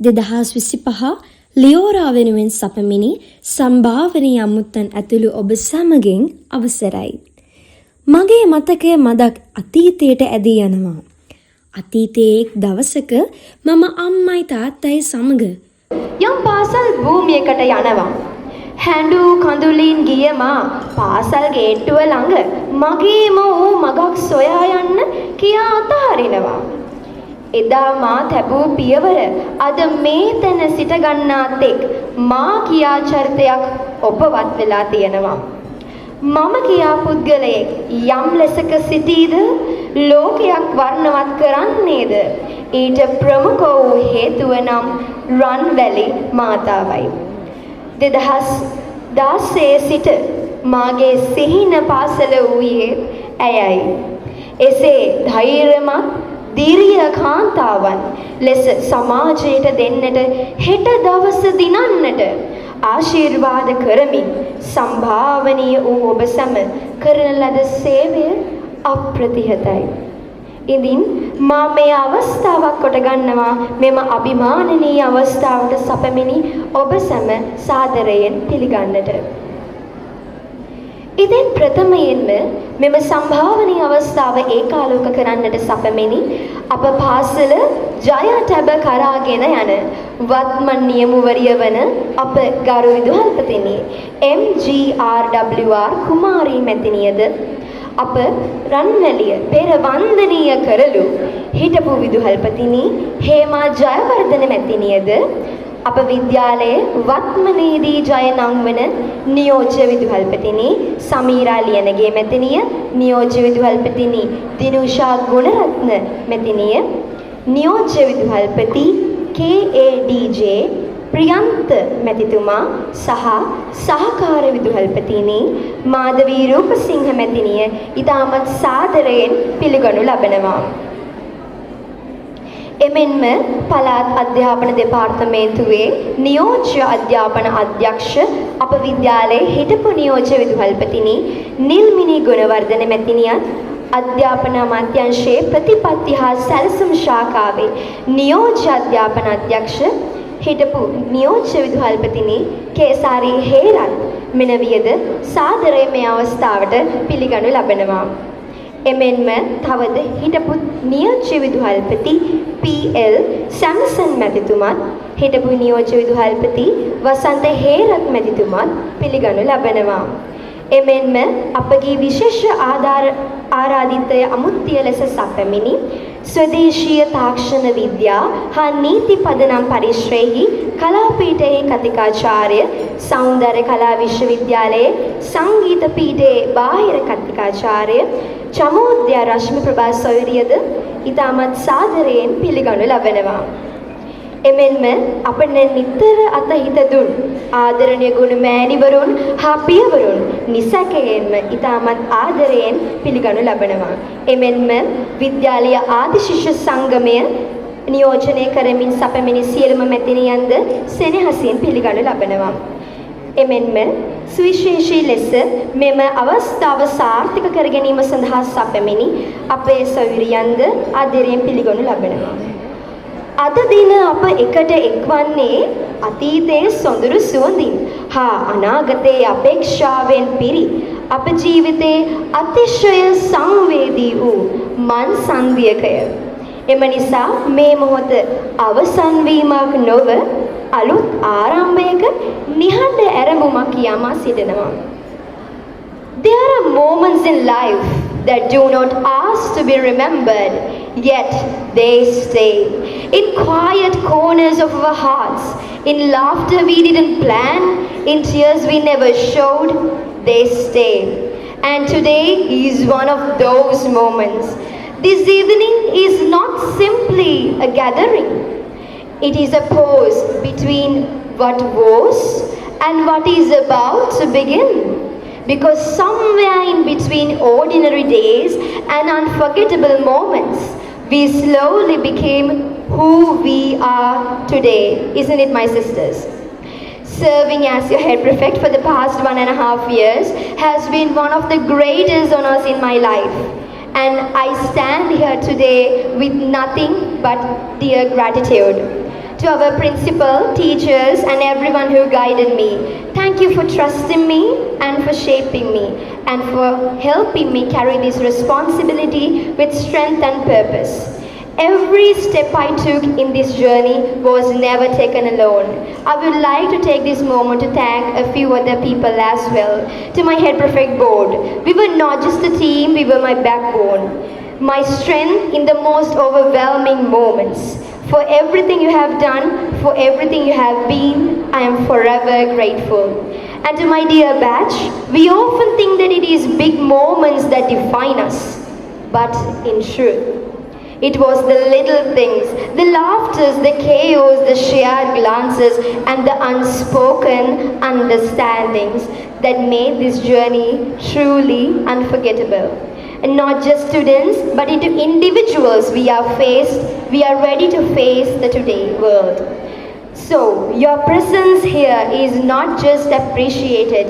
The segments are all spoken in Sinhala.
2025 ලියෝරා වෙනුවෙන් සපමිනි සම්භාවනීය අමුත්තන් ඇතුළු ඔබ සමගින් අවසරයි. මගේ මතකය මදක් අතීතයට ඇදී යනවා. අතීතයේ එක් දවසක මම අම්මයි තාත්තයි සමග යම් පාසල් භූමියකට යනවා. හැඬු කඳුලින් ගිය මා පාසල් ගේට්ටුව ළඟ මගේම වූ මගක් සොයා යන්න කියා අතහරිනවා. එදා මා තැබූ පියවර අද මේ තැන සිට ගන්නාත් එක් මා කියා චරිතයක් ඔපවත් වෙලා තියෙනවා. මම කියා පුද්ගලයෙක් යම් ලෙසක සිටීද ලෝකයක් වර්ණවත් කරන්නේද ඊට ප්‍රමුඛ වූ හේතුව නම් රන්වැලි මාතාවයි. 2016 සිට මාගේ සිහින පාසල වූයේ ඇයයි. එසේ ධෛර්යමත් දීර්ඝ කාන්තාවන් ලෙස සමාජයට දෙන්නට හෙට දවස දිනන්නට ආශිර්වාද කරමින් සම්භාවනීය වූ ඔබ සැම කරන ලද සේවය අප්‍රතිහතයි. ඉදින් මා මේ අවස්ථාවක් කොට ගන්නවා මෙම අභිමානනීය අවස්ථාවට සපමිනි ඔබ සැම සාදරයෙන් පිළිගන්නට. ඉතින් ප්‍රථමයෙන්ම මෙම සම්භාවනීය අවස්ථාව ඒකාලෝක කරන්නට සපමිනි අප පාසල ජය ටැබ කරාගෙන යන වත්මන් නියමුවරිය වන අප ගරු විදුහල්පතිනි MGRWR කුමාරී මැතිනියද අප රන්වැලිය පෙර වන්දනීය කරලු හිටපු විදුහල්පතිනි හේමා ජයවර්ධන මැතිනියද අප විද්‍යාලයේ වත්මනේදී ජය නම් වන නියෝජ්‍ය විදුහල්පතිනි සමීරා ලියනගේ මැතිනිය, නියෝජ්‍ය විදුහල්පතිනි දිනුෂා ගුණරත්න මැතිනිය, නියෝජ්‍ය විදුහල්පති KADJ ප්‍රියන්ත මැතිතුමා සහ සහකාර විදුහල්පතිනි මාධවී රූපසිංහ මැතිනිය ඉතාමත් සාදරයෙන් පිළිගනු ලබනවා. එමෙන්ම පළාත් අධ්‍යාපන දෙපාර්තමේන්තුවේ නියෝජ්‍ය අධ්‍යාපන අධ්‍යක්ෂ අප විද්‍යාලයේ හිටපු නියෝජ්‍ය විදුහල්පතිනි නිල්මිනි ගුණවර්ධන මැතිනියත් අධ්‍යාපන අමාත්‍යාංශයේ ප්‍රතිපත්ති හා සැලසුම් ශාඛාවේ නියෝජ්‍ය අධ්‍යාපන අධ්‍යක්ෂ හිටපු නියෝජ්‍ය විදුහල්පතිනි කේසාරී හේරත් මෙනවියද සාදරයෙන් මේ අවස්ථාවට පිළිගනු ලබනවා. එමෙන්ම තවද හිටපු නියෝජ්‍ය විදුහල්පති PL සැම්සන් මැතිතුමත් හිටපු නියෝජ්‍ය විදුහල්පති වසන්ත හේරත් මැතිතුමත් පිළිගනු ලබනවා. එමෙන්ම අපගේ විශේෂ ආරාධිතය අමුත්‍ය ලෙස සැපමිනි ස්වදේශීය තාක්ෂණ විද්‍යා හා නීති පදනම් පරිශ්‍රයෙහි කලාපීඨයේ කතිකාචාර්ය සෞන්දර්ය කලා විශ්වවිද්‍යාලයේ සංගීත පීඨයේ බාහිර කතිකාචාර්ය චමෝද්‍ය රශ්මි ප්‍රභා සොයුරියද ඉතාමත් සාදරයෙන් පිළිගනු ලබනවා. එමෙන්ම අපට නිතර අතහිත දුන් ආදරණීය ගුණ මෑණිවරුන් හා පියවරුන් නිසැකයෙන්ම ඉතාමත් ආදරයෙන් පිළිගනු ලබනවා. එමෙන්ම විද්‍යාලීය ආදි ශිෂ්‍ය සංගමය නියෝජනය කරමින් සපමිනි සියලුම මැතිනියන්ද සෙනෙහසින් පිළිගනු ලබනවා. එමෙන්ම සුවිශේෂී ලෙස මෙම අවස්ථාව සාර්ථක කර ගැනීම සඳහා සපමිනි අපේ සොයුරියන්ද ආදරයෙන් පිළිගනු ලබනවා. අද දින අප එකට එක්වන්නේ අතීතයේ සොඳුරු සුවඳින් හා අනාගතයේ අපේක්ෂාවෙන් පිරි අප ජීවිතයේ අතිශය සංවේදී වූ මන් සංදියකය. එම නිසා මේ මොහොත අවසන් වීමක් නොව අලුත් ආරම්භයක නිහඬ ඇරඹුමක් යමා සිටිනවා. There are moments in life that do not ask to be remembered, yet they stay. In quiet corners of our hearts, in laughter we didn't plan, in tears we never showed, they stay. And today is one of those moments. This evening is not simply a gathering. It is a pause between what was and what is about to begin. Because somewhere in between ordinary days and unforgettable moments, we slowly became who we are today. Isn't it, my sisters? Serving as your head prefect for the past 1.5 years has been one of the greatest honors in my life. And I stand here today with nothing but dear gratitude. To our principal, teachers, and everyone who guided me, thank you for trusting me and for shaping me and for helping me carry this responsibility with strength and purpose. Every step I took in this journey was never taken alone. I would like to take this moment to thank a few other people as well. To my head prefect board, we were not just a team, we were my backbone, my strength in the most overwhelming moments. For everything you have done, for everything you have been, I am forever grateful. And to my dear batch, we often think that it is big moments that define us. But in truth, it was the little things, the laughters, the chaos, the shared glances, and the unspoken understandings that made this journey truly unforgettable. And not just students, but into individuals we are ready to face the today world. So, your presence here is not just appreciated,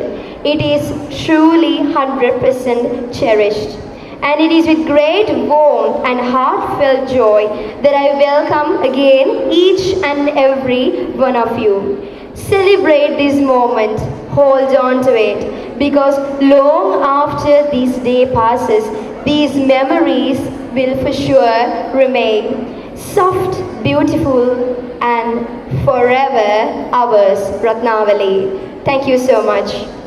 it is truly 100% cherished. And it is with great warmth and heartfelt joy that I welcome again each and every one of you. Celebrate this moment, hold on to it, because long after this day passes, these memories will for sure remain soft, beautiful, and forever ours, Ratnavali. Thank you so much.